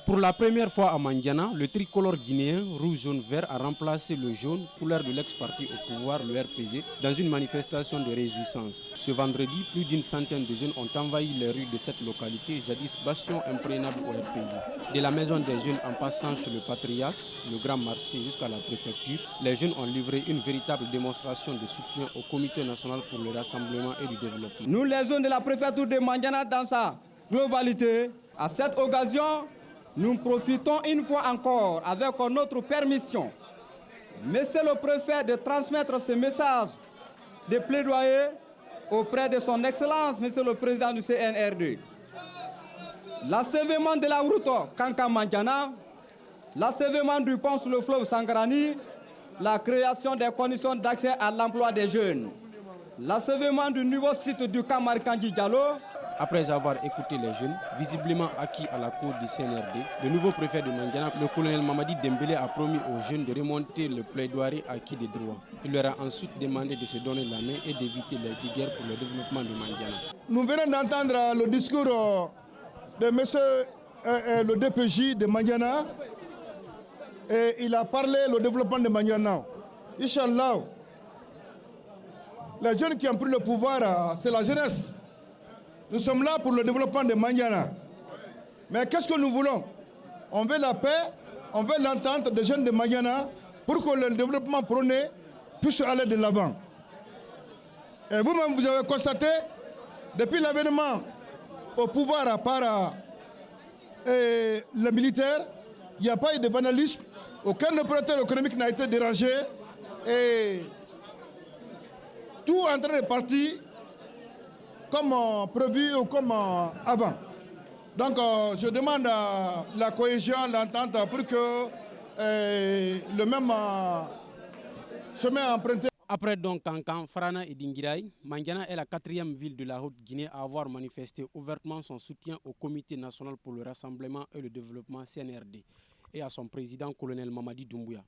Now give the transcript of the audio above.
Pour la première fois à Mandiana, le tricolore guinéen rouge-jaune-vert a remplacé le jaune, couleur de l'ex-parti au pouvoir, le RPG, dans une manifestation de réjouissance. Ce vendredi, plus d'une centaine de jeunes ont envahi les rues de cette localité, jadis bastion imprégnable au RPG. De la maison des jeunes en passant chez le Patrias, le grand marché jusqu'à la préfecture, les jeunes ont livré une véritable démonstration de soutien au Comité national pour le rassemblement et le développement. Nous, les jeunes de la préfecture de Mandiana, dans sa globalité, à cette occasion, nous profitons une fois encore, avec notre permission, Monsieur le Préfet, de transmettre ce message de plaidoyer auprès de son Excellence, Monsieur le Président du CNRD. L'achèvement de la route Kanka-Mandiana, l'achèvement du pont sur le fleuve Sangarani, la création des conditions d'accès à l'emploi des jeunes, l'achèvement du nouveau site du camp Marikandji Diallo. Après avoir écouté les jeunes, visiblement acquis à la cour du CNRD, le nouveau préfet de Mandiana, le colonel Mamadi Dembélé, a promis aux jeunes de remonter le plaidoirie acquis des droits. Il leur a ensuite demandé de se donner la main et d'éviter les guerres pour le développement de Mandiana. Nous venons d'entendre le discours de monsieur le DPJ de Mandiana et il a parlé du développement de Mandiana. Inch'Allah, les jeunes qui ont pris le pouvoir, c'est la jeunesse. Nous sommes là pour le développement de Mandiana. Mais qu'est-ce que nous voulons? On veut la paix, on veut l'entente des jeunes de Mandiana pour que le développement prôné puisse aller de l'avant. Et vous-même, vous avez constaté, depuis l'avènement au pouvoir par les militaires, il n'y a pas eu de vandalisme, aucun opérateur économique n'a été dérangé et tout est en train de partir comme prévu ou comme avant. Donc je demande la cohésion, l'entente pour que le même chemin emprunté. Après donc Kankan, Frana et Dingirai, Mandiana est la quatrième ville de la Haute-Guinée à avoir manifesté ouvertement son soutien au Comité national pour le rassemblement et le développement CNRD et à son président colonel Mamadi Doumbouya.